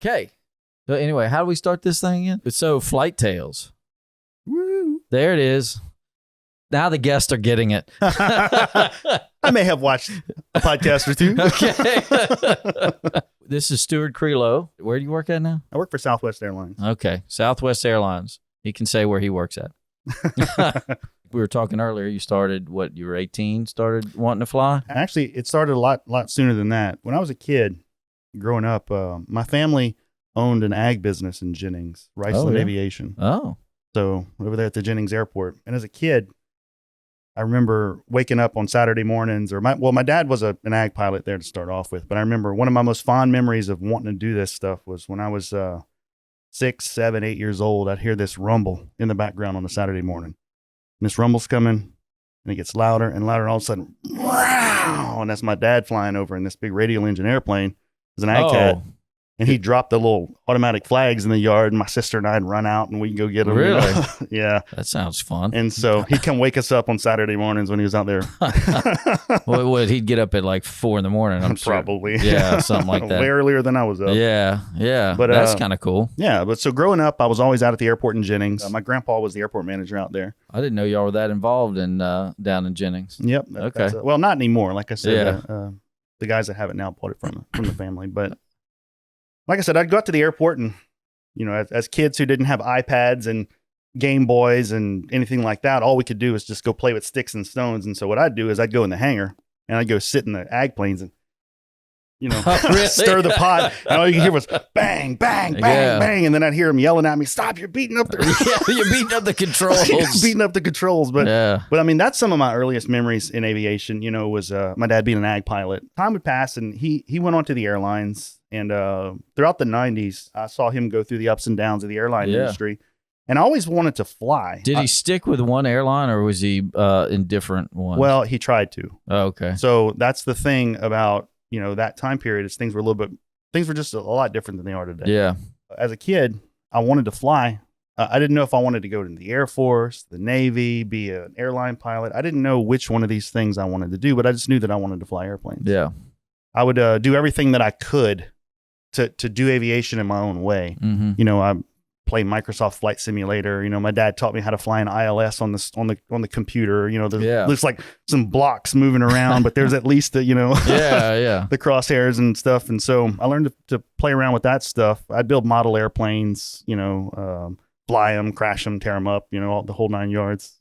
Okay. So anyway, how do we start this thing again? So Flight Tales. Woo. There it is. Now the guests are getting it. I may have watched a podcast or two. Okay. This is Stewart Krielow. Where do you work at now? I work for Southwest Airlines. Okay. Southwest Airlines. He can say where he works at. We were talking earlier. You started, you were 18, started wanting to fly? Actually, it started a lot sooner than that. When I was a kid, growing up, my family owned an ag business in Jennings, Riceland Aviation. Oh. So over there at the Jennings Airport. And as a kid, I remember waking up on Saturday mornings, my dad was an ag pilot there to start off with, but I remember one of my most fond memories of wanting to do this stuff was when I was 6, 7, 8 years old. I'd hear this rumble in the background on a Saturday morning. And this rumble's coming, and it gets louder and louder, and all of a sudden, wow! And that's my dad flying over in this big radial engine airplane. It was an ag cat. And he dropped the little automatic flags in the yard, and my sister and I'd run out, and we can go get them. Really? You know? Yeah. That sounds fun. And so he'd come wake us up on Saturday mornings when he was out there. Well, he'd get up at like 4 in the morning, I'm sure. Probably. Yeah, something like that. Way earlier than I was up. Yeah. But that's kind of cool. Yeah, but so growing up, I was always out at the airport in Jennings. My grandpa was the airport manager out there. I didn't know y'all were that involved in down in Jennings. Yep. Okay. Well, not anymore. Like I said, Yeah. The guys that have it now bought it from the family. But like I said, I'd go out to the airport, and as kids who didn't have iPads and Game Boys and anything like that, all we could do is just go play with sticks and stones. And so what I'd do is I'd go in the hangar and I'd go sit in the ag planes and Really? stir the pot, and all you could hear was bang, bang, bang, bang, and then I'd hear them yelling at me, "Stop! You're beating up the you're beating up the controls, beating up the controls." But yeah. But I mean, that's some of my earliest memories in aviation. Was my dad being an ag pilot. Time would pass, and he went on to the airlines, and throughout the 90s, I saw him go through the ups and downs of the airline industry, and I always wanted to fly. Did he stick with one airline, or was he in different ones? Well, he tried to. Oh, okay. So that's the thing about that time period is things were just a lot different than they are today. Yeah. As a kid, I wanted to fly. I didn't know if I wanted to go to the Air Force, the Navy, be an airline pilot. I didn't know which one of these things I wanted to do, but I just knew that I wanted to fly airplanes. Yeah. I would do everything that I could to do aviation in my own way. Mm-hmm. I play Microsoft Flight Simulator. My dad taught me how to fly an ILS on the computer. There's like some blocks moving around, but there's at least the the crosshairs and stuff. And so I learned to play around with that stuff. I'd build model airplanes, fly them, crash them, tear them up, all the whole 9 yards.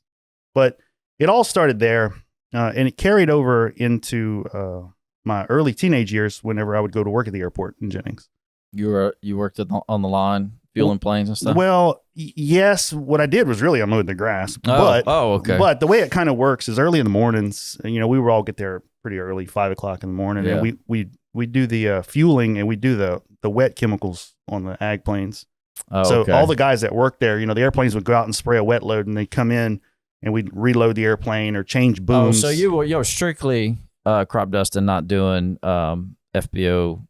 But it all started there, and it carried over into my early teenage years. Whenever I would go to work at the airport in Jennings, you worked on the line, fueling planes and stuff. Well, yes. What I did was really I mowed the grass. Okay. But the way it kind of works is early in the mornings. We would all get there pretty early, 5 o'clock in the morning, and we do the fueling, and we do the wet chemicals on the ag planes. So all the guys that work there, the airplanes would go out and spray a wet load, and they'd come in, and we'd reload the airplane or change booms. Oh, so you were strictly crop dusting, not doing FBO.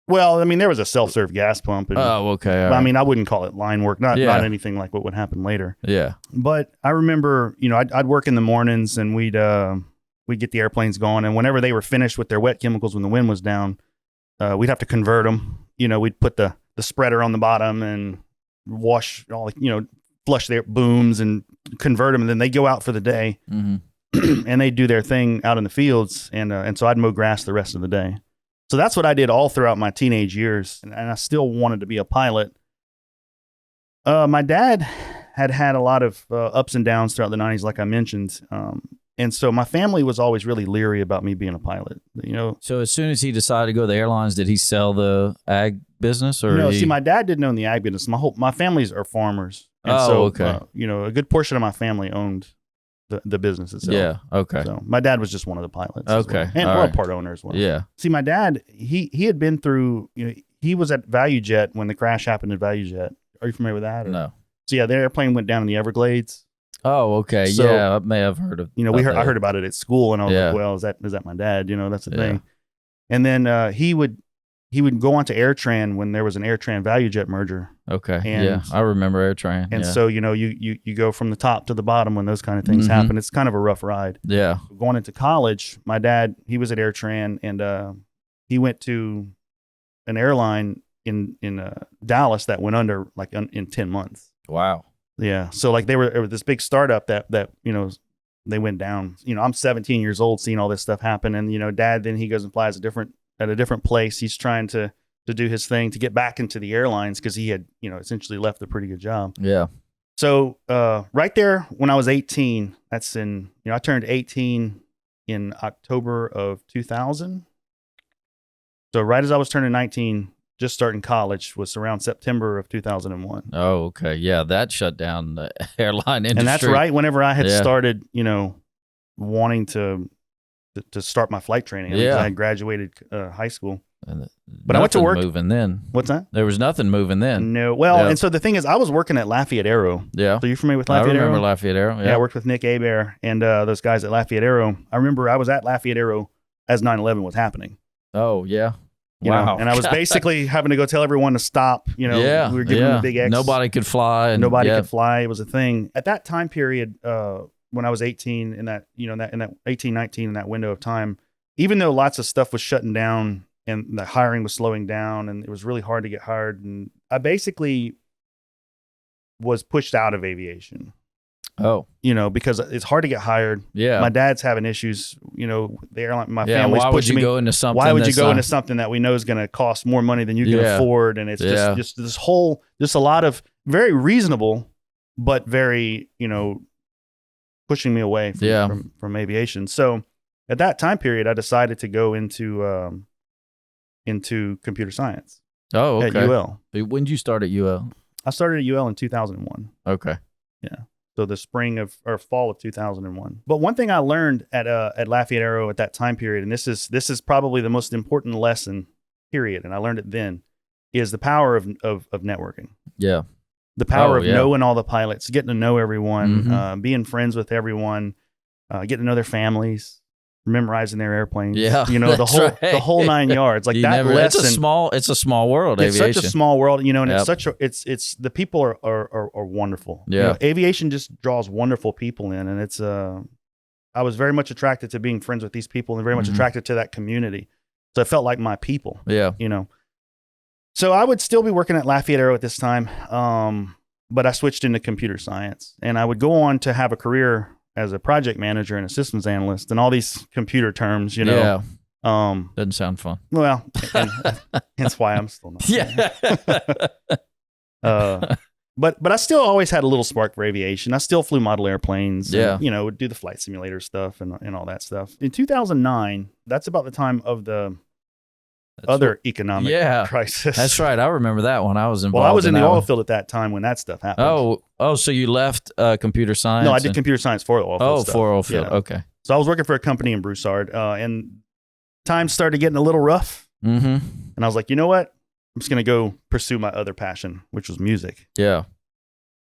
Well, I mean, there was a self-serve gas pump. And, okay. I mean, I wouldn't call it line work, not anything like what would happen later. Yeah. But I remember, I'd work in the mornings, and we'd get the airplanes going, and whenever they were finished with their wet chemicals, when the wind was down, we'd have to convert them. We'd put the spreader on the bottom and wash flush their booms and convert them, and then they go out for the day, and they do their thing out in the fields, and so I'd mow grass the rest of the day. So that's what I did all throughout my teenage years, and I still wanted to be a pilot. My dad had a lot of ups and downs throughout the 90s, like I mentioned, and so my family was always really leery about me being a pilot. So as soon as he decided to go to the airlines, did he sell the ag business, or no? See, my dad didn't own the ag business. My families are farmers, and okay. A good portion of my family owned the business itself. Yeah. Okay. So my dad was just one of the pilots. Okay. And we're a part owner as well. Yeah. See, my dad, he had been through, he was at ValueJet when the crash happened at ValueJet. Are you familiar with that? No. So yeah, their airplane went down in the Everglades. Oh, okay. So, yeah, I may have heard of. I heard about it at school, and I was like, well, is that my dad? That's the thing. And then he would go on to AirTran when there was an AirTran ValueJet merger. Okay. And, I remember AirTran. And so, you go from the top to the bottom when those kind of things happen. It's kind of a rough ride. Yeah. Going into college, my dad, he was at AirTran, and he went to an airline in Dallas that went under like in 10 months. Wow. Yeah. So like they were this big startup that they went down. I'm 17 years old seeing all this stuff happen, and Dad then he goes and flies at a different place. He's trying to do his thing to get back into the airlines because he had essentially left a pretty good job. Yeah. So right there when I was 18, that's I turned 18 in October of 2000. So right as I was turning 19, just starting college, was around September of 2001. Oh, okay. Yeah, that shut down the airline industry. And that's right whenever I had started, wanting to start my flight training. I had graduated high school. But I went to work. Moving then. What's that? There was nothing moving then. No. Well, and so the thing is, I was working at Lafayette Aero. Yeah. So you familiar with Lafayette Aero? I remember Lafayette Aero. Yeah, I worked with Nick Abair and those guys at Lafayette Aero. I remember I was at Lafayette Aero as 9/11 was happening. Oh, yeah. Wow. And I was basically having to go tell everyone to stop. We were giving them a big X. Nobody could fly. Nobody could fly. It was a thing. At that time period, when I was 18, in that 18, 19, in that window of time, even though lots of stuff was shutting down and the hiring was slowing down and it was really hard to get hired, and I basically was pushed out of aviation. Oh. Because it's hard to get hired. Yeah. My dad's having issues, the airline, my family's why would pushing you me. Go into something Why would you go into something that we know is going to cost more money than you can afford? And it's just this whole, just a lot of very reasonable, but very, pushing me away from aviation. So at that time period, I decided to go into computer science. Oh, okay. At UL. When did you start at UL? I started at UL in 2001. Okay. Yeah. So the spring of or fall of 2001. But one thing I learned at Lafayette Aero at that time period, and this is probably the most important lesson, period, and I learned it then, is the power of networking. Yeah. The power of knowing all the pilots, getting to know everyone, being friends with everyone, getting to know their families, memorizing their airplanes. Yeah. The whole 9 yards. Like that lesson. It's a small world, aviation. It's such a small world, and it's the people are wonderful. Yeah. Aviation just draws wonderful people in, and it's I was very much attracted to being friends with these people and very much attracted to that community. So it felt like my people. Yeah. So I would still be working at Lafayette Aero at this time, but I switched into computer science, and I would go on to have a career as a project manager and a systems analyst and all these computer terms, Yeah. Doesn't sound fun. Well, and hence why I'm still not. Yeah. But I still always had a little spark for aviation. I still flew model airplanes. Yeah. And, would do the flight simulator stuff and all that stuff. In 2009, that's about the time of the other economic crisis. That's right. I remember that one. I was involved. Well, I was in the oil field at that time when that stuff happened. Oh, so you left computer science? No, I did computer science for the oil field. For oil field. Yeah. Okay. So I was working for a company in Broussard, and times started getting a little rough. Mm-hmm. And I was like, you know what? I'm just going to go pursue my other passion, which was music. Yeah.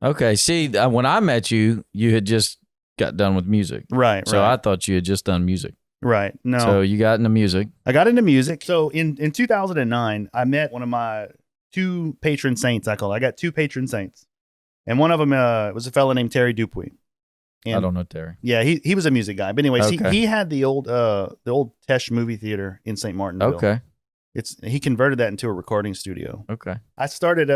Okay. See, when I met you, you had just got done with music. Right. So I thought you had just done music. Right. No. So you got into music. I got into music. So in 2009, I met one of my two patron saints, I call it. I got two patron saints. And one of them was a fellow named Terry Dupuy. And I don't know Terry. Yeah, he was a music guy. But anyways, he had the old Tesh movie theater in St. Martinville. Okay. He converted that into a recording studio. Okay. I started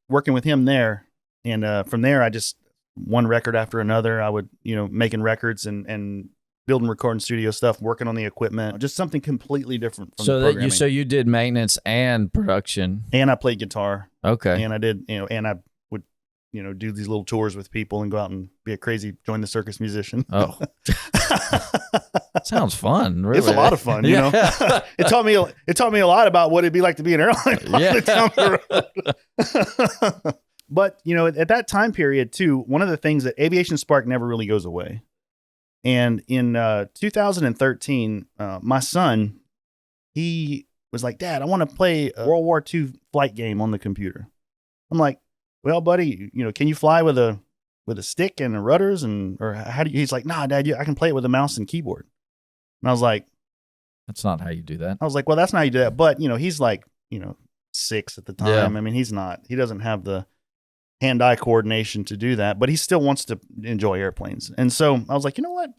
working with him there, and from there I just one record after another. I would making records and building recording studio stuff, working on the equipment, just something completely different from the programming. So you did maintenance and production, and I played guitar. Okay. And I did and I would do these little tours with people and go out and be a crazy join the circus musician. Oh. Sounds fun. Really. It's a lot of fun, you know. It taught me a lot about what it'd be like to be an airline pilot down the road. But, at that time period too, one of the things that aviation spark never really goes away. And in 2013, my son, he was like, "Dad, I want to play a World War II flight game on the computer." I'm like, "Well, buddy, can you fly with a stick and rudders or how do you?" He's like, "Nah, Dad, I can play it with a mouse and keyboard." And I was like, "That's not how you do that." I was like, "Well, that's not how you do that." But he's like, 6 at the time. Yeah. I mean, he doesn't have the hand-eye coordination to do that, but he still wants to enjoy airplanes. And so I was like, you know what?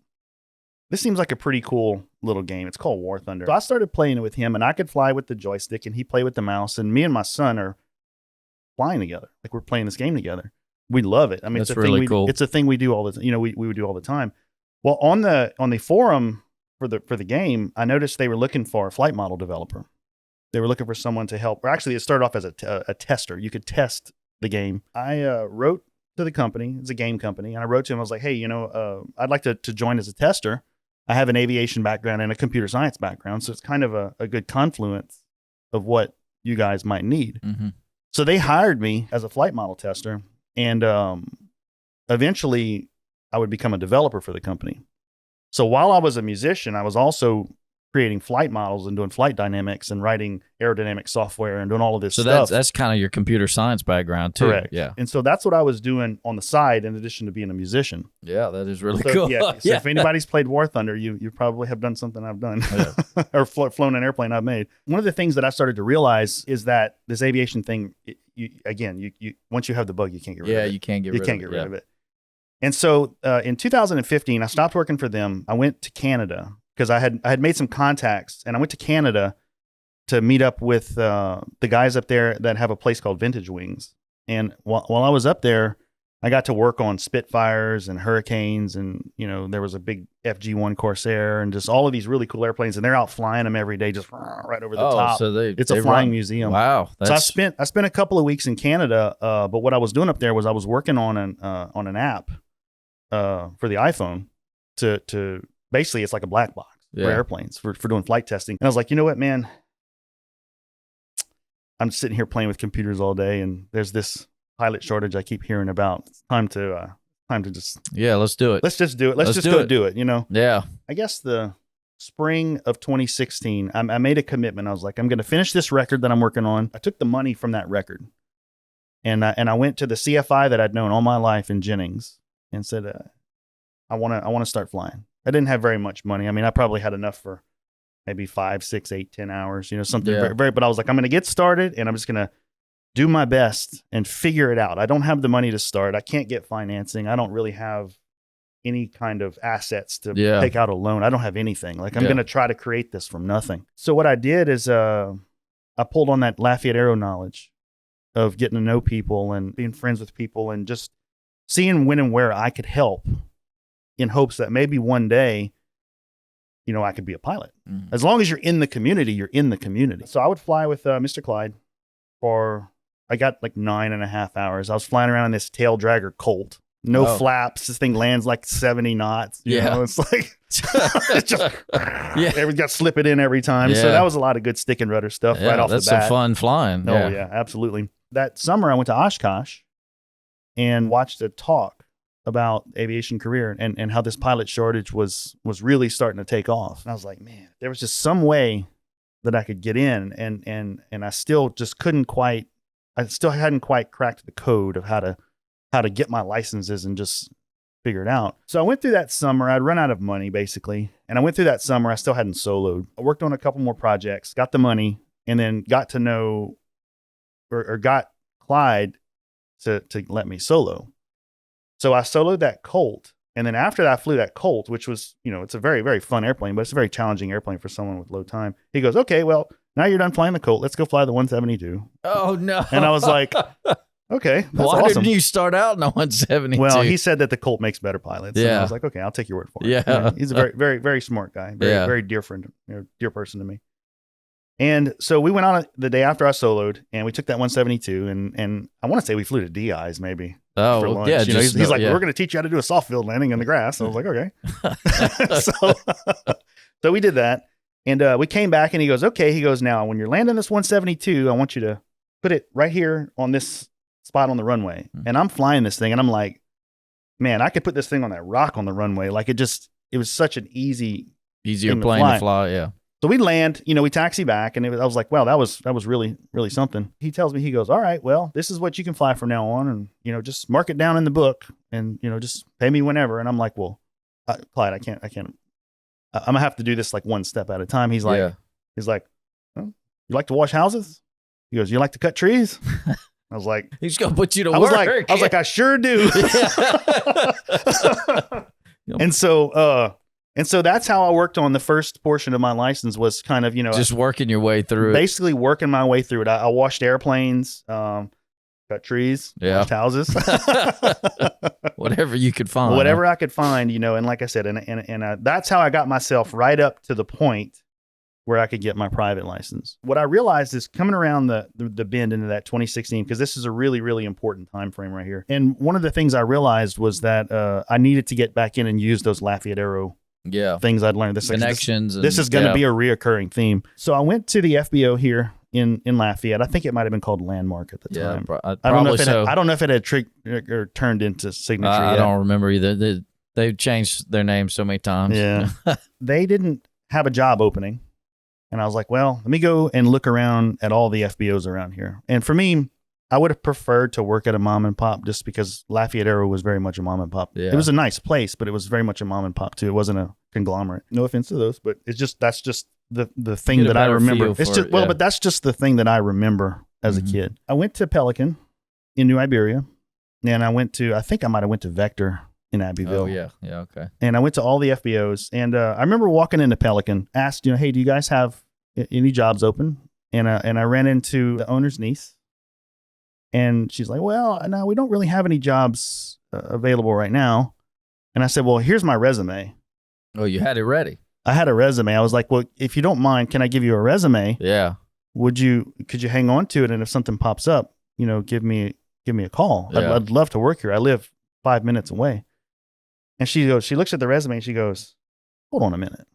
this seems like a pretty cool little game. It's called War Thunder. So I started playing it with him, and I could fly with the joystick, and he played with the mouse, and me and my son are flying together. Like, we're playing this game together. We love it. I mean, That's it's a really thing cool. It's a thing we do all the we would do all the time. Well, on the forum for the game, I noticed they were looking for a flight model developer. They were looking for someone to help. Or actually, it started off as a tester. You could test the game. I wrote to the company. It's a game company. And I wrote to him. I was like, hey, I'd like to join as a tester. I have an aviation background and a computer science background. So it's kind of a good confluence of what you guys might need. Mm-hmm. So they hired me as a flight model tester. And eventually, I would become a developer for the company. So while I was a musician, I was also creating flight models and doing flight dynamics and writing aerodynamic software and doing all of this stuff. So that's kind of your computer science background too. Correct. Yeah. And so that's what I was doing on the side in addition to being a musician. Yeah, that is really So, cool. yeah. So if anybody's played War Thunder, you probably have done something I've done or flown an airplane I've made. One of the things that I started to realize is that this aviation thing, you once you have the bug, you can't get rid of it. Yeah, you can't get rid of it. And so in 2015, I stopped working for them. I went to Canada because I had made some contacts, and I went to Canada to meet up with the guys up there that have a place called Vintage Wings. And while I was up there, I got to work on Spitfires and Hurricanes, and there was a big FG-1 Corsair and just all of these really cool airplanes, and they're out flying them every day, just right over the top. So it's a flying museum. Wow! So I spent a couple of weeks in Canada, but what I was doing up there was I was working on an app for the iPhone to basically, it's like a black box for airplanes for doing flight testing. And I was like, you know what, man? I'm sitting here playing with computers all day, and there's this pilot shortage I keep hearing about. It's time to just let's do it. Let's just do it. Let's just go do it. Yeah. I guess the spring of 2016, I made a commitment. I was like, I'm going to finish this record that I'm working on. I took the money from that record, and I went to the CFI that I'd known all my life in Jennings and said, I want to start flying. I didn't have very much money. I mean, I probably had enough for maybe 5, 6, 8, 10 hours, something very, but I was like, I'm going to get started, and I'm just going to do my best and figure it out. I don't have the money to start. I can't get financing. I don't really have any kind of assets to take out a loan. I don't have anything. Like, I'm going to try to create this from nothing. So what I did is I pulled on that Lafayette aero knowledge of getting to know people and being friends with people and just seeing when and where I could help, in hopes that maybe one day, I could be a pilot. Mm. As long as you're in the community, you're in the community. So I would fly with Mr. Clyde I got like 9.5 hours. I was flying around in this tail dragger Colt. No flaps. This thing lands like 70 knots. You know, it's like, it's just, we got to slip it in every time. Yeah. So that was a lot of good stick and rudder stuff right off the bat. That's some fun flying. Oh, yeah, absolutely. That summer, I went to Oshkosh and watched a talk about aviation career and how this pilot shortage was really starting to take off. And I was like, man, there was just some way that I could get in, and I still just hadn't quite cracked the code of how to get my licenses and just figure it out. So I went through that summer. I'd run out of money basically, and I went through that summer. I still hadn't soloed. I worked on a couple more projects, got the money, and then got to know or got Clyde to let me solo. So I soloed that Colt. And then after that, I flew that Colt, which was, it's a very, very fun airplane, but it's a very challenging airplane for someone with low time. He goes, okay, well, now you're done flying the Colt. Let's go fly the 172. Oh, no. And I was like, okay, that's Why awesome. didn't you start out in a 172? Well, he said that the Colt makes better pilots. Yeah. And I was like, okay, I'll take your word for it. Yeah. He's a very, very, very smart guy. Very, very dear friend, dear person to me. And so we went on the day after I soloed, and we took that 172, and I want to say we flew to DI's maybe. For lunch. Yeah. He's like, we're going to teach you how to do a soft field landing in the grass. I was like, okay. So we did that, and we came back, and he goes, okay. He goes, now when you're landing this 172, I want you to put it right here on this spot on the runway. And I'm flying this thing, and I'm like, man, I could put this thing on that rock on the runway. Like it was such an easier plane to fly. Yeah. So we land, we taxi back, and I was like, wow, that was really, really something. He tells me, he goes, all right, well, this is what you can fly from now on, and, just mark it down in the book, and, just pay me whenever. And I'm like, well, Clyde, I can't, I'm gonna have to do this like one step at a time. He's like, oh, you like to wash houses? He goes, you like to cut trees? I was like, he's gonna put you to work. I was like, I sure do. And so, And so that's how I worked on the first portion of my license, was kind of, just working your way through it. Basically working my way through it. I washed airplanes, cut trees, washed houses, whatever you could find, whatever I could find, and like I said, and that's how I got myself right up to the point where I could get my private license. What I realized is coming around the bend into that 2016, because this is a really, really important time frame right here. And one of the things I realized was that I needed to get back in and use those Lafayette Aero things I'd learned. Connections. This is going to be a reoccurring theme. So I went to the FBO here in Lafayette. I think it might have been called Landmark at the time. I don't know if it had or turned into Signature yet. I don't remember either. They've changed their name so many times. Yeah. They didn't have a job opening. And I was like, well, let me go and look around at all the FBOs around here. And for me, I would have preferred to work at a mom and pop, just because Lafayette Aero was very much a mom and pop. Yeah. It was a nice place, but it was very much a mom and pop too. It wasn't a conglomerate. No offense to those, but that's just the thing that I remember. But that's just the thing that I remember as a kid. I went to Pelican in New Iberia, and I think I might have went to Vector in Abbeville. Oh yeah, okay. And I went to all the FBOs, and I remember walking into Pelican, asked, hey, do you guys have any jobs open? And I ran into the owner's niece, and she's like, well, no, we don't really have any jobs available right now. And I said, well, here's my resume. Oh, you had it ready. I had a resume. I was like, well, if you don't mind, can I give you a resume? Yeah. Could you hang on to it? And if something pops up, give me a call. Yeah. I'd love to work here. I live 5 minutes away. And she looks at the resume and she goes, hold on a minute.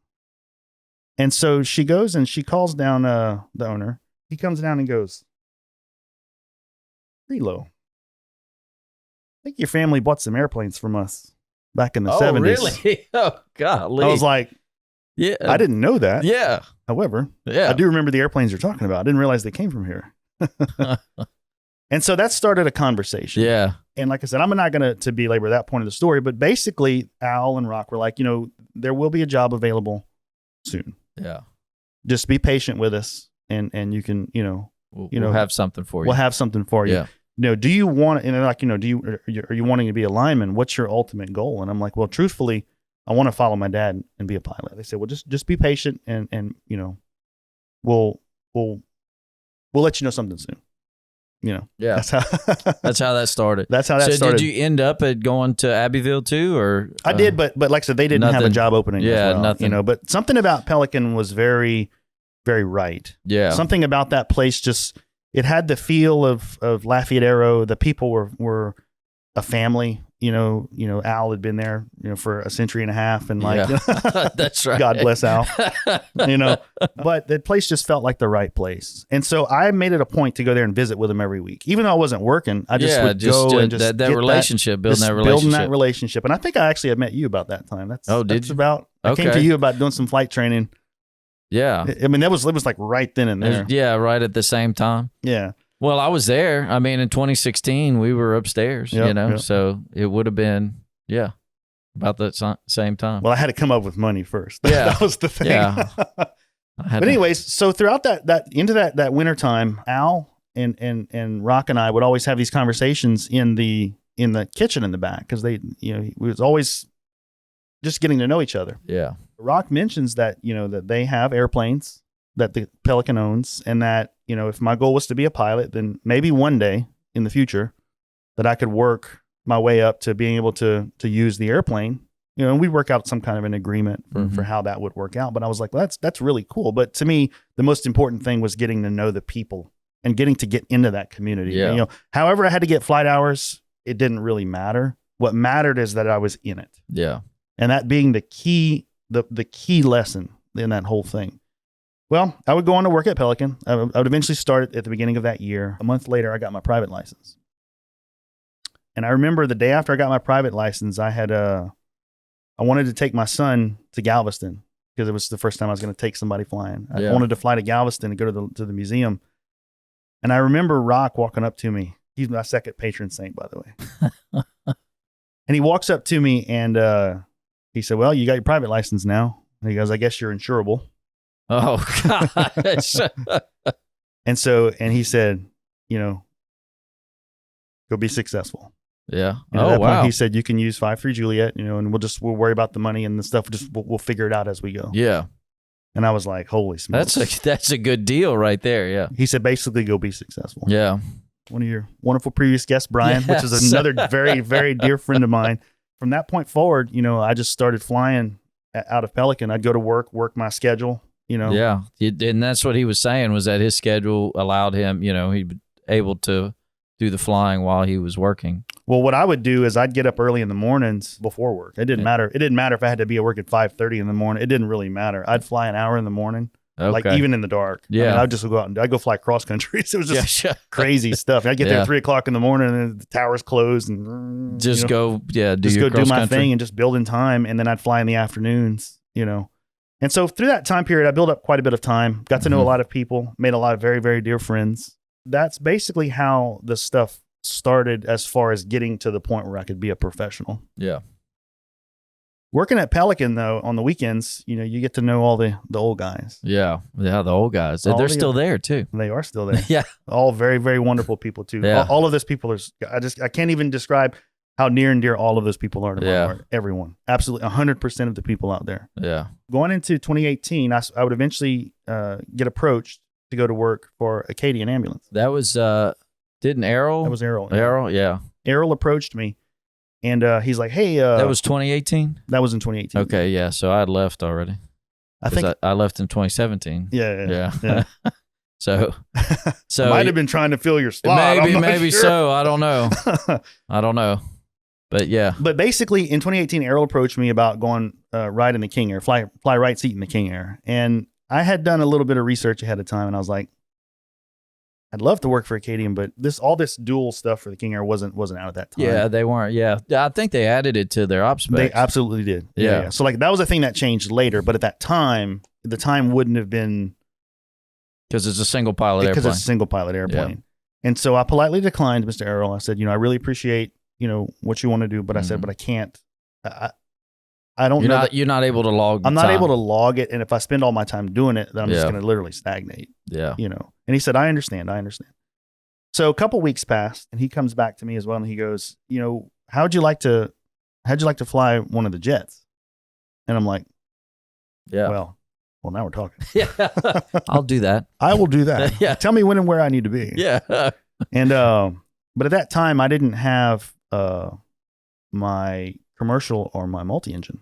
And so she goes and she calls down the owner. He comes down and goes, Krielow, I think your family bought some airplanes from us back in the 70s. Oh, really? Oh, golly. I was like, yeah, I didn't know that. Yeah. However, I do remember the airplanes you're talking about. I didn't realize they came from here. And so that started a conversation. Yeah. And like I said, I'm not going to belabor that point of the story, but basically Al and Rock were like, there will be a job available soon. Yeah. Just be patient with us, and you can, we'll have something for you. We'll have something for you. Yeah. Do you want, and they're like, are you wanting to be a lineman? What's your ultimate goal? And I'm like, well, truthfully, I want to follow my dad and be a pilot. They said, well, just be patient, and we'll let you know something soon. Yeah. That's how that started. That's how that started. Did you end up at going to Abbeville too, or? I did, but like I said, they didn't have a job opening. Yeah, as well, nothing. But something about Pelican was very, very right. Yeah. Something about that place it had the feel of Lafayette Aero. The people were a family. Al had been there, for a century and a half, and that's right. God bless Al. But the place just felt like the right place, and so I made it a point to go there and visit with him every week, even though I wasn't working. I just would go and just that relationship, building that relationship. And I think I actually had met you about that time. Did you? I came to you about doing some flight training. Yeah, I mean, it was like right then and there. Yeah, right at the same time. Yeah. Well, I was there. I mean, in 2016, we were upstairs, so it would have been, about that same time. Well, I had to come up with money first. Yeah. That was the thing. Yeah. But anyways, so throughout that winter time, Al and Rock and I would always have these conversations in the kitchen in the back, because we was always just getting to know each other. Yeah. Rock mentions that, that they have airplanes that the Pelican owns, and that, if my goal was to be a pilot, then maybe one day in the future that I could work my way up to being able to use the airplane, and we'd work out some kind of an agreement for how that would work out. But I was like, well, that's really cool. But to me, the most important thing was getting to know the people and getting to get into that community. Yeah. However I had to get flight hours, it didn't really matter. What mattered is that I was in it. Yeah. And that being the key lesson in that whole thing. Well, I would go on to work at Pelican. I would eventually start at the beginning of that year. A month later, I got my private license. And I remember the day after I got my private license, I wanted to take my son to Galveston, because it was the first time I was going to take somebody flying. I wanted to fly to Galveston and go to the museum. And I remember Rock walking up to me. He's my second patron saint, by the way. And he walks up to me and he said, well, you got your private license now. And he goes, I guess you're insurable. Oh, gosh. And he said, go be successful. Yeah. And at that point, he said, you can use 5-3 Juliet, and we'll worry about the money and the stuff. We'll figure it out as we go. Yeah. And I was like, holy smokes. That's a good deal right there. Yeah. He said, basically go be successful. Yeah. One of your wonderful previous guests, Brian, which is another very, very dear friend of mine. From that point forward, I just started flying out of Pelican. I'd go to work my schedule, Yeah. And that's what he was saying, was that his schedule allowed him, he'd able to do the flying while he was working. Well, what I would do is I'd get up early in the mornings before work. It didn't matter. It didn't matter if I had to be at work at 5:30 in the morning. It didn't really matter. I'd fly an hour in the morning, like even in the dark. Yeah. I'd just go out and I'd go fly cross country. So it was just crazy stuff. I'd get there at 3 o'clock in the morning and the towers closed and just go do my thing and just build in time. And then I'd fly in the afternoons, And so through that time period, I built up quite a bit of time, got to know a lot of people, made a lot of very, very dear friends. That's basically how the stuff started as far as getting to the point where I could be a professional. Yeah. Working at Pelican, though, on the weekends, you get to know all the old guys. Yeah. Yeah, the old guys. They're still there, too. They are still there. Yeah. All very, very wonderful people, too. Yeah. All of those people are, I can't even describe how near and dear all of those people are to my heart. Everyone. Absolutely 100% of the people out there. Yeah. Going into 2018, I would eventually get approached to go to work for Acadian Ambulance. That was, didn't Errol? That was Errol. Errol, yeah. Errol approached me, and he's like, hey. That was 2018? That was in 2018. Okay, yeah. So I had left already. I think I left in 2017. Yeah. So might have been trying to fill your spot. Maybe sure. so. I don't know. But yeah. But basically, in 2018, Errol approached me about going ride in the King Air, fly right seat in the King Air. And I had done a little bit of research ahead of time, and I was like, I'd love to work for Acadian, but all this dual stuff for the King Air wasn't out at that time. Yeah, they weren't. Yeah, I think they added it to their ops specs. They absolutely did. Yeah. So like that was a thing that changed later, but at that time, the time wouldn't have been because it's a single pilot airplane. Because it's a single pilot airplane. Yeah. And so I politely declined Mr. Errol. I said, I really appreciate what you want to do, but I said, but I can't. I don't know. You're not able to log. I'm not able to log it, and if I spend all my time doing it, then I'm just going to literally stagnate. Yeah. And he said, I understand. So a couple weeks passed, and he comes back to me as well, and he goes, how'd you like to fly one of the jets? And I'm like, yeah. Well, now we're talking. Yeah. I'll do that. I will do that. Yeah. Tell me when and where I need to be. Yeah. And but at that time, I didn't have my commercial or my multi-engine.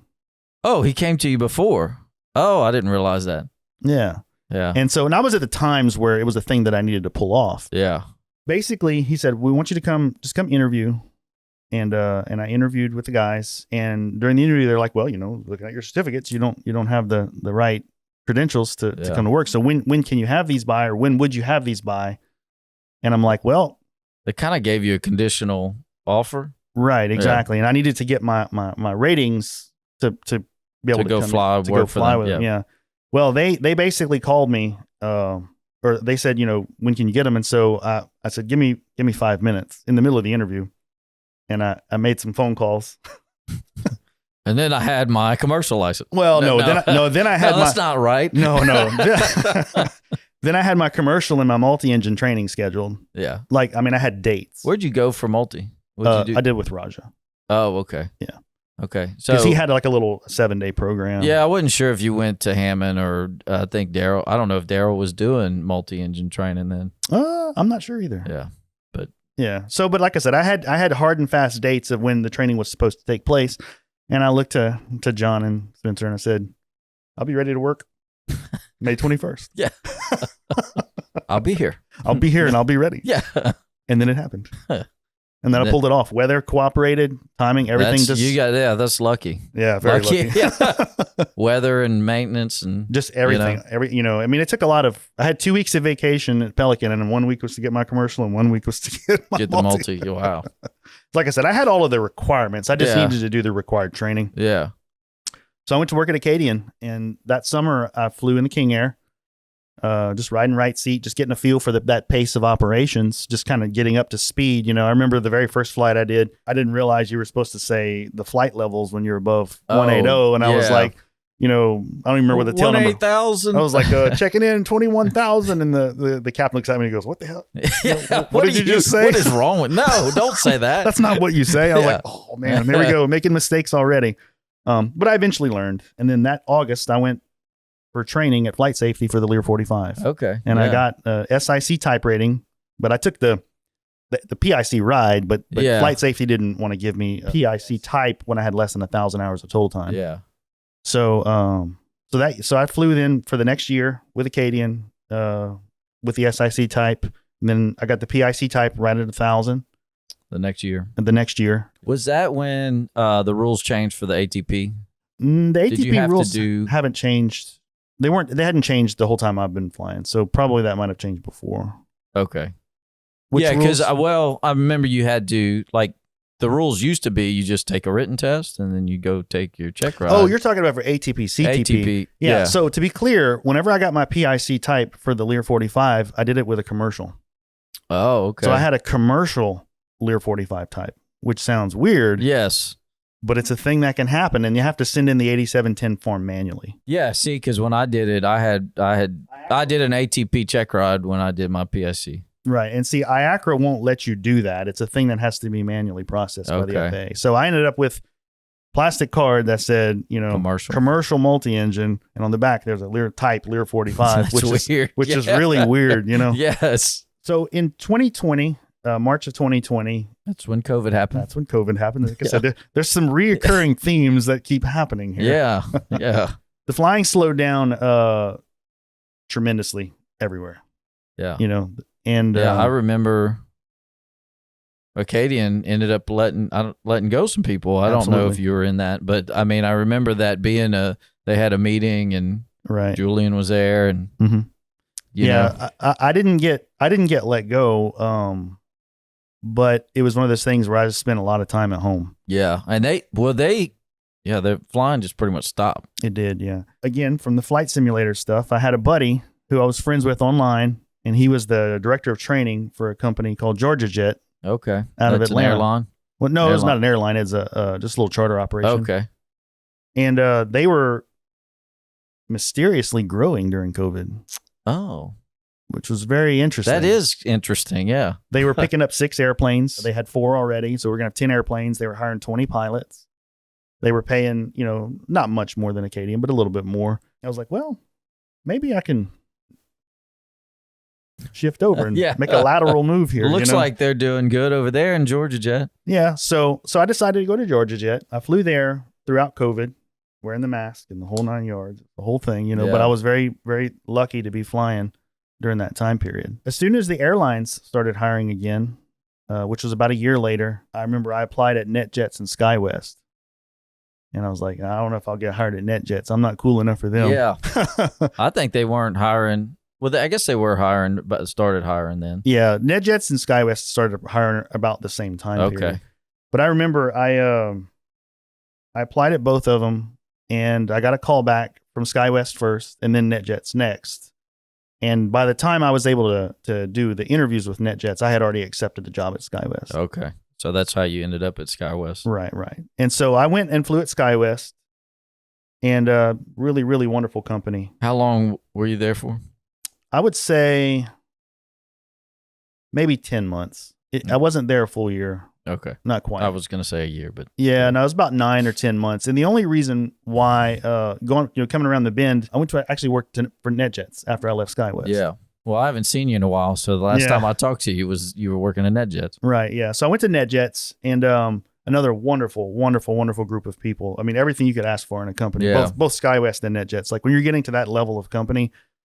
Oh, he came to you before. Oh, I didn't realize that. Yeah. Yeah. And I was at the times where it was a thing that I needed to pull off. Yeah. Basically, he said, we want you to come interview. And I interviewed with the guys, and during the interview, they're like, well, looking at your certificates, you don't have the right credentials to come to work. So when can you have these by, or when would you have these by? And I'm like, well, they kind of gave you a conditional offer. Right. Exactly. And I needed to get my ratings to be able to go fly with them. Yeah. Well, they basically called me, or they said, when can you get them? And so I said, give me 5 minutes in the middle of the interview. And I made some phone calls. And then I had my commercial license. Well, then I had that's not right. No. Then I had my commercial and my multi-engine training scheduled. Yeah. I had dates. Where'd you go for multi? What'd you do? I did with Raja. Oh, okay. Yeah. Okay. So because he had a little 7-day program. Yeah, I wasn't sure if you went to Hammond or I think Daryl. I don't know if Daryl was doing multi-engine training then. I'm not sure either. Yeah. Yeah. So, but like I said, I had hard and fast dates of when the training was supposed to take place. And I looked to John and Spencer and I said, I'll be ready to work May 21st. Yeah. I'll be here. I'll be here and I'll be ready. Yeah. And then it happened. And then I pulled it off. Weather cooperated, timing, everything. That's lucky. Yeah, very lucky. Yeah. Weather and maintenance and just everything. It took a lot of. I had 2 weeks of vacation at Pelican, and 1 week was to get my commercial, and 1 week was to get the multi. Wow. Like I said, I had all of the requirements. I just needed to do the required training. Yeah. So I went to work at Acadian, and that summer I flew in the King Air. Just riding right seat, just getting a feel for that pace of operations, just kind of getting up to speed. I remember the very first flight I did, I didn't realize you were supposed to say the flight levels when you're above 180. And I was like, I don't even remember what the tail number. 8,000. I was like, checking in 21,000. And the captain looks at me and he goes, what the hell? What did you just say? What is wrong with, no, don't say that. That's not what you say. I was like, oh man, there we go. Making mistakes already. But I eventually learned. And then that August, I went for training at flight safety for the Lear 45. Okay. And I got SIC type rating, but I took the PIC ride, but flight safety didn't want to give me a PIC type when I had less than 1,000 hours of total time. Yeah. So I flew then for the next year with Acadian, with the SIC type. And then I got the PIC type right at 1,000. The next year. Was that when the rules changed for the ATP? The ATP rules haven't changed. They hadn't changed the whole time I've been flying. So probably that might have changed before. Okay. Because I remember you had to, like, the rules used to be you just take a written test and then you go take your check ride. Oh, you're talking about for ATP, CTP. ATP, yeah. So to be clear, whenever I got my PIC type for the Lear 45, I did it with a commercial. Oh, okay. So I had a commercial Lear 45 type, which sounds weird. Yes. But it's a thing that can happen, and you have to send in the 8710 form manually. Yeah, see, because when I did it, I did an ATP check ride when I did my PIC. Right. And see, IACRA won't let you do that. It's a thing that has to be manually processed by the FAA. So I ended up with plastic card that said, commercial multi-engine. And on the back, there's a Lear 45, which is really weird, Yes. So in 2020, March of 2020. That's when COVID happened. Like I said, there's some reoccurring themes that keep happening here. Yeah. Yeah. The flying slowed down tremendously everywhere. Yeah. And I remember Acadian ended up letting go some people. I don't know if you were in that, but I mean, I remember that being they had a meeting and Julian was there and I didn't get let go. But it was one of those things where I just spent a lot of time at home. Yeah. And their flying just pretty much stopped. It did. Yeah. Again, from the flight simulator stuff, I had a buddy who I was friends with online. And he was the director of training for a company called Georgia Jet. Okay. Out of Atlanta. An airline? Well, no, it's not an airline. It's just a little charter operation. Okay. And they were mysteriously growing during COVID. Oh. Which was very interesting. That is interesting, yeah. They were picking up 6 airplanes. They had 4 already, so we're going to have 10 airplanes. They were hiring 20 pilots. They were paying, not much more than Acadian, but a little bit more. I was like, well, maybe I can shift over and make a lateral move here. Looks like they're doing good over there in Georgia Jet. Yeah. So I decided to go to Georgia Jet. I flew there throughout COVID, wearing the mask and the whole 9 yards, the whole thing, but I was very, very lucky to be flying during that time period. As soon as the airlines started hiring again, which was about a year later, I remember I applied at NetJets and SkyWest. And I was like, I don't know if I'll get hired at NetJets. I'm not cool enough for them. Yeah. I think they weren't hiring. Well, I guess they were hiring, but started hiring then. Yeah, NetJets and SkyWest started hiring about the same time period. But I remember I applied at both of them, and I got a call back from SkyWest first, and then NetJets next. And by the time I was able to do the interviews with NetJets, I had already accepted the job at SkyWest. Okay, so that's how you ended up at SkyWest. Right. And so I went and flew at SkyWest, and really, really wonderful company. How long were you there for? I would say maybe 10 months. I wasn't there a full year. Okay. Not quite. I was going to say a year, but. Yeah, no, it was about 9 or 10 months. And the only reason why, coming around the bend, I actually worked for NetJets after I left SkyWest. Yeah. Well, I haven't seen you in a while. So the last time I talked to you you were working at NetJets. Right. Yeah. So I went to NetJets and another wonderful, wonderful, wonderful group of people. I mean, everything you could ask for in a company, both SkyWest and NetJets. Like when you're getting to that level of company,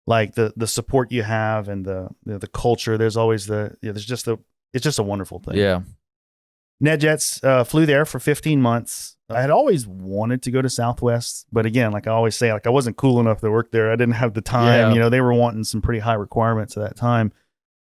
like the support you have and the culture, there's always it's just a wonderful thing. Yeah. NetJets flew there for 15 months. I had always wanted to go to Southwest, but again, like I always say, like I wasn't cool enough to work there. I didn't have the time. Yeah. They were wanting some pretty high requirements at that time.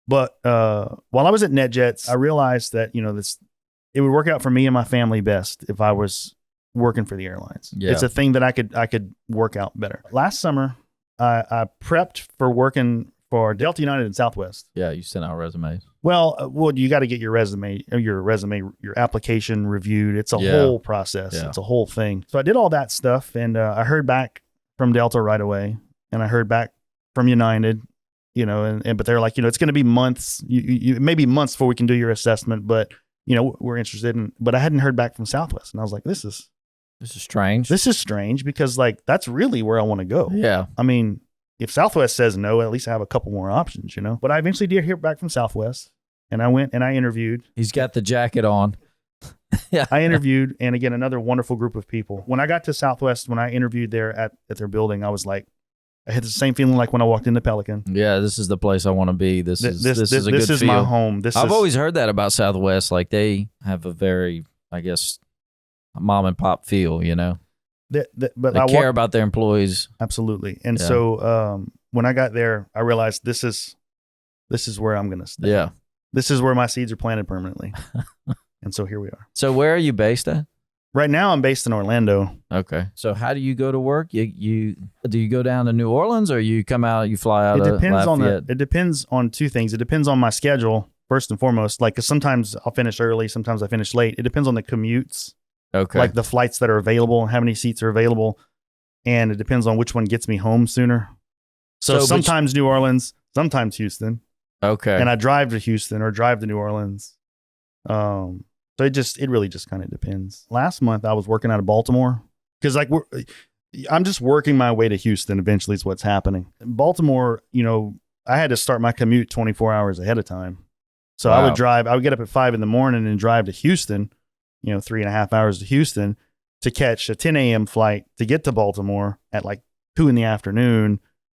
But while I was at NetJets, I realized that it would work out for me and my family best if I was working for the airlines. Yeah. It's a thing that I could work out better. Last summer, I prepped for working for Delta United and Southwest. Yeah, you sent out resumes. Well, you got to get your application reviewed. It's a whole process. Yeah. It's a whole thing. So I did all that stuff, and I heard back from Delta right away, and I heard back from United, but they're like, it's going to be months. You maybe months before we can do your assessment, but we're interested in. But I hadn't heard back from Southwest, and I was like, this is strange. This is strange because that's really where I want to go. Yeah. I mean, if Southwest says no, at least I have a couple more options, But I eventually did hear back from Southwest, and I went and I interviewed. He's got the jacket on. Yeah. I interviewed, and again, another wonderful group of people. When I got to Southwest, when I interviewed there at their building, I was like, I had the same feeling like when I walked into Pelican. Yeah, this is the place I want to be. This is a good feel. This is my home. I've always heard that about Southwest. Like they have a very, I guess, mom and pop feel, But they care about their employees. Absolutely. And so when I got there, I realized this is where I'm going to stay. Yeah. This is where my seeds are planted permanently. And so here we are. So where are you based at? Right now I'm based in Orlando. Okay. So how do you go to work? Do you go down to New Orleans, or you come out, you fly out of Lafayette? It depends on two things. It depends on my schedule, first and foremost. Like, 'cause sometimes I'll finish early, sometimes I finish late. It depends on the commutes. Okay. Like the flights that are available and how many seats are available. And it depends on which one gets me home sooner. So sometimes New Orleans, sometimes Houston. Okay. And I drive to Houston or drive to New Orleans. So it really just kind of depends. Last month I was working out of Baltimore because I'm just working my way to Houston. Eventually is what's happening. In Baltimore, I had to start my commute 24 hours ahead of time. So Wow. I would get up at 5 a.m. and drive to Houston, 3.5 hours to Houston to catch a 10 a.m. flight to get to Baltimore at like 2 p.m.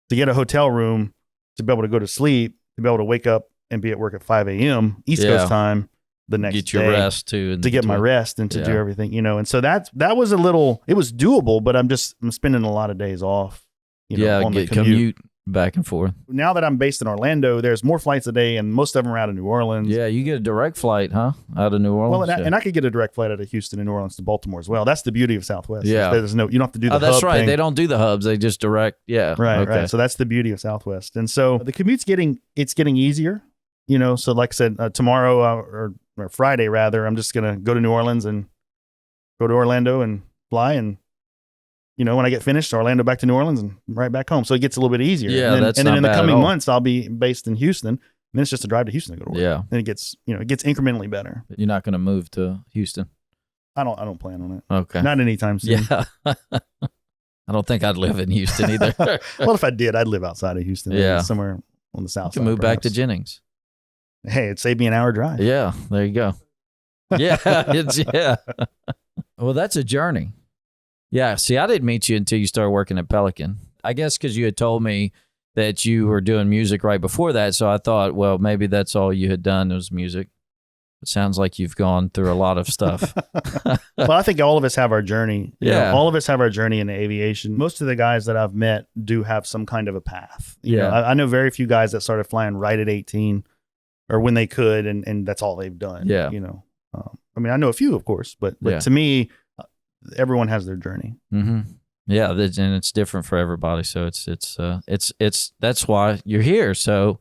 to get a hotel room, to be able to go to sleep, to be able to wake up and be at work at 5 a.m. East Coast time the next day. Get your rest too. To get my rest and to do everything, And so that was it was doable, but I'm spending a lot of days off, on the commute back and forth. Now that I'm based in Orlando, there's more flights a day, and most of them are out of New Orleans. Yeah, you get a direct flight, huh? Out of New Orleans. Well, and I could get a direct flight out of Houston and New Orleans to Baltimore as well. That's the beauty of Southwest. Yeah, you don't have to do the hub that's right. thing. They don't do the hubs. They just direct. Yeah, right. So that's the beauty of Southwest. And so the commute's getting easier. So like I said, tomorrow or Friday rather, I'm just gonna go to New Orleans and go to Orlando and fly, and when I get finished, Orlando back to New Orleans and right back home. So it gets a little bit easier. Yeah, and then in the coming months, I'll be based in Houston. And then it's just a drive to Houston to go to work. Yeah, and it gets incrementally better. You're not gonna move to Houston. I don't plan on it. Okay, not anytime soon. Yeah. I don't think I'd live in Houston either. Well, if I did, I'd live outside of Houston. Yeah, somewhere on the south side. You can move back to Jennings. Hey, it'd save me an hour drive. Yeah, there you go. Yeah, Well, that's a journey. Yeah, see, I didn't meet you until you started working at Pelican. I guess because you had told me that you were doing music right before that, so I thought, well, maybe that's all you had done was music. It sounds like you've gone through a lot of stuff. Well, I think all of us have our journey. Yeah. All of us have our journey in aviation. Most of the guys that I've met do have some kind of a path. I know very few guys that started flying right at 18 or when they could, and that's all they've done. Yeah. I know a few, of course, but to me, everyone has their journey. Mm-hmm. Yeah, and it's different for everybody. So it's that's why you're here. So,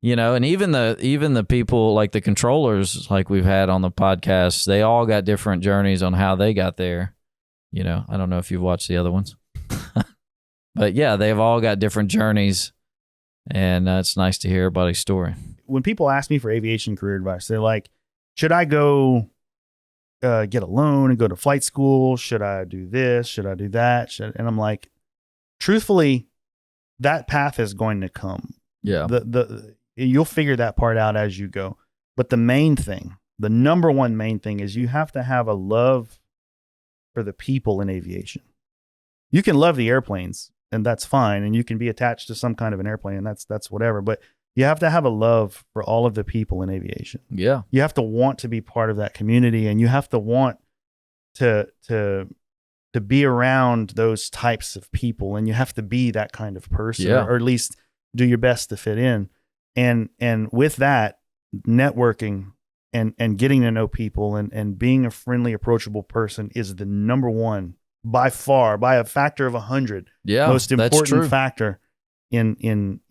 and even the people like the controllers, like we've had on the podcast, they all got different journeys on how they got there. I don't know if you've watched the other ones, but yeah, they've all got different journeys, and it's nice to hear everybody's story. When people ask me for aviation career advice, they're like, should I go get a loan and go to flight school? Should I do this? Should I do that? And I'm like, truthfully, that path is going to come. Yeah. You'll figure that part out as you go. But the main thing, the number one main thing is you have to have a love for the people in aviation. You can love the airplanes, and that's fine. And you can be attached to some kind of an airplane, and that's whatever. But you have to have a love for all of the people in aviation. Yeah. You have to want to be part of that community, and you have to want to be around those types of people, and you have to be that kind of person, or at least do your best to fit in. And with that, networking and getting to know people and being a friendly, approachable person is the number one, by far, by a factor of 100, most important factor in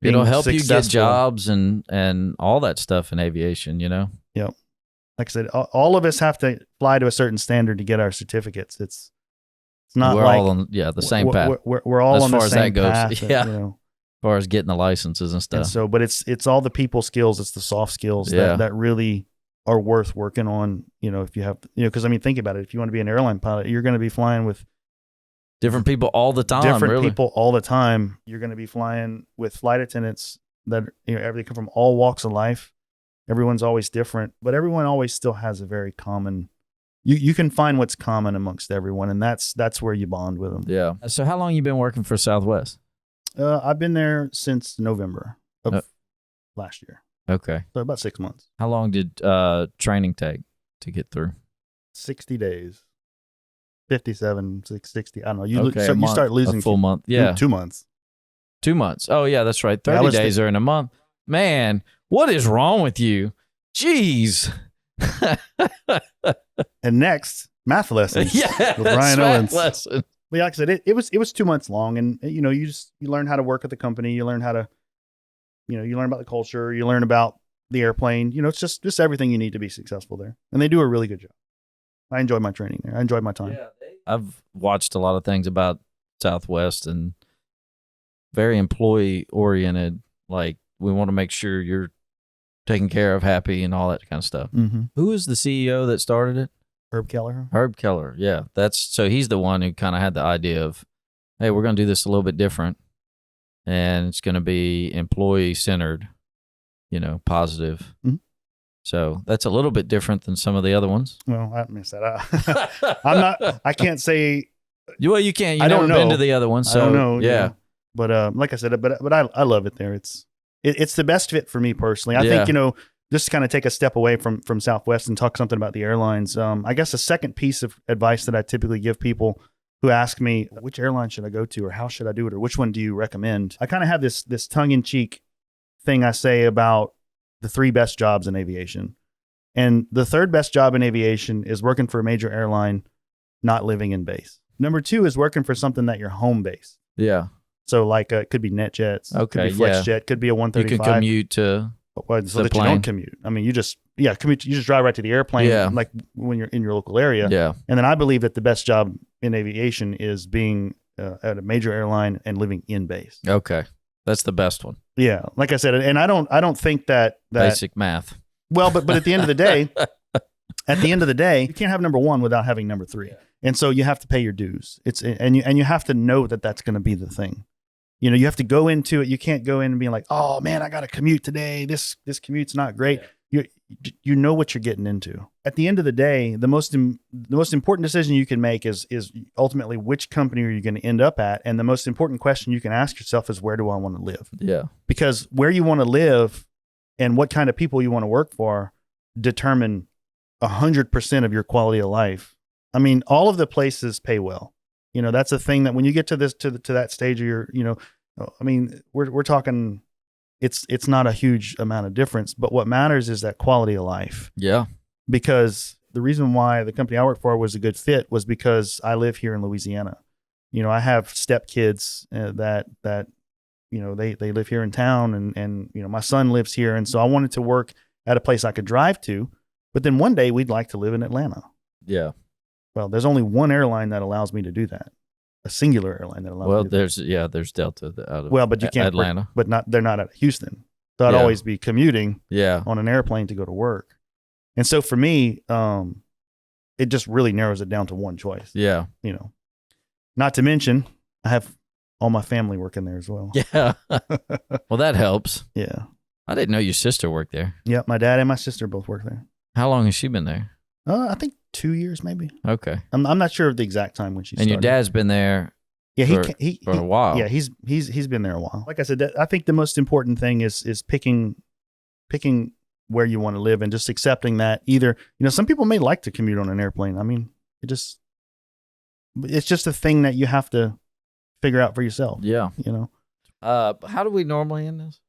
It'll help you get successful. jobs and all that stuff in aviation, you know? Yep. Like I said, all of us have to fly to a certain standard to get our certificates. It's not We're like all on the same path. We're all As on the far as same that goes, path. yeah. You know. As far as getting the licenses and stuff. And so, but it's all the people skills, it's the soft skills Yeah. that really are worth working on. You know, if you have, you know, because I mean, think about it. If you want to be an airline pilot, you're going to be flying with different people all the time. different people all the time. You're going to be flying with flight attendants that, you know, everything come from all walks of life. Everyone's always different, but everyone always still has a very common. You can find what's common amongst everyone, and that's where you bond with them. Yeah. So how long you been working for Southwest? I've been there since November of last year, Okay. so about 6 months. How long did training take to get through? 60 days, 57, 60. I don't know. You Okay, so a you month, start losing a full month. Yeah. 2 months. 2 months. Oh yeah, that's right. Yeah, I 30 was days are in a month. Man, what is wrong with you? Jeez. And next, math lessons. Yeah. with Ryan Owens. Lesson. But yeah, like I said, it was 2 months long, and you know, you learn how to work at the company. You learn how to, you know, you learn about the culture. You learn about the airplane. You know, it's just everything you need to be successful there, and they do a really good job. I enjoyed my training there. I enjoyed my time. Yeah, I've watched a lot of things about Southwest and very employee oriented. Like we want to make sure you're taken care of, happy, and all that kind of stuff. Mm-hmm. Who is the CEO that started it? Herb Keller. Herb Keller. Yeah, so he's the one who kind of had the idea of, hey, we're going to do this a little bit different, and it's going to be employee centered, you know, positive. Mm-hmm. So that's a little bit different than some of the other ones. Well, I missed that. I can't say. Well, you can't. You've I don't never been know. to the other one, so I don't know. yeah. But like I said, but I love it there. It's the best fit for me personally. I Yeah. think, you know, just to kind of take a step away from Southwest and talk something about the airlines. I guess a second piece of advice that I typically give people who ask me, which airline should I go to, or how should I do it, or which one do you recommend? I kind of have this tongue in cheek thing I say about the 3 best jobs in aviation. And the 3rd best job in aviation is working for a major airline, not living in base. Number 2 is working for something that you're home base. Yeah. So like it could be NetJets, Okay, could be FlexJet, could be a You 135. can commute to so the that you plane. don't commute. I mean, you just commute. You just drive right to the airplane, Yeah. like when you're in your local area. yeah. And then I believe that the best job in aviation is being at a major airline and living in base. Okay. That's the best one. Yeah, like I said, and I don't think that Basic math. well, but at the end of the day, you can't have number 1 without having number 3. And so you have to pay your dues. And you have to know that that's going to be the thing. You know, you have to go into it. You can't go in and be like, oh man, I got to commute today. This commute's not great. You know what you're getting into. At the end of the day, the most important decision you can make is ultimately which company are you going to end up at, and the most important question you can ask yourself is, where do I want to live? Yeah. Because where you want to live and what kind of people you want to work for determine 100% of your quality of life. I mean, all of the places pay well. You know, that's a thing that when you get to that stage of your, you know, I mean, we're talking, it's not a huge amount of difference, but what matters is that quality of life. Yeah. Because the reason why the company I work for was a good fit was because I live here in Louisiana. You know, I have stepkids that you know, they live here in town, and you know, my son lives here, and so I wanted to work at a place I could drive to, but then one day we'd like to live in Atlanta. Yeah. Well, there's only one airline that allows me to do that. A singular airline that allows me to do that. There's Delta out of but you can't Atlanta. they're not out of Houston. So I'd Yeah. always be commuting Yeah. on an airplane to go to work. And so for me, it just really narrows it down to one choice. Yeah. You know, not to mention I have all my family working there as well. Yeah. Well, that helps. Yeah. I didn't know your sister worked there. Yeah. My dad and my sister both work there. How long has she been there? I think 2 years maybe. Okay. I'm not sure of the exact time when she And started. your dad's been there Yeah, for a while. Yeah, he's been there a while. Like I said, I think the most important thing is picking where you want to live and just accepting that either, you know, some people may like to commute on an airplane. I mean, it's just a thing that you have to figure out for yourself. Yeah. You know. How do we normally end this?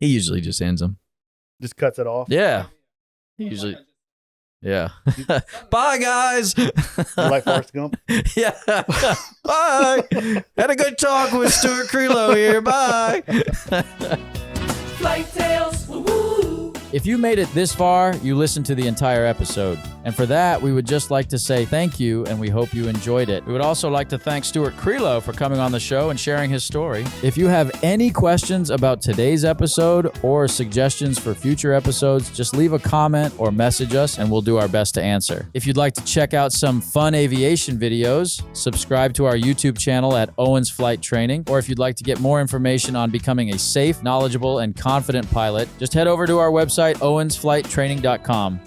He usually just ends them. Just cuts it off. Yeah. He usually. Yeah. Bye, guys. You like Forrest Gump? Yeah. Bye. Had a good talk with Stewart Krielow here. Bye. Flight Tales, woo-woo. If you made it this far, you listened to the entire episode. And for that, we would just like to say thank you, and we hope you enjoyed it. We would also like to thank Stewart Krielow for coming on the show and sharing his story. If you have any questions about today's episode or suggestions for future episodes, just leave a comment or message us, and we'll do our best to answer. If you'd like to check out some fun aviation videos, subscribe to our YouTube channel at Owens Flight Training. Or if you'd like to get more information on becoming a safe, knowledgeable, and confident pilot, just head over to our website, owensflighttraining.com.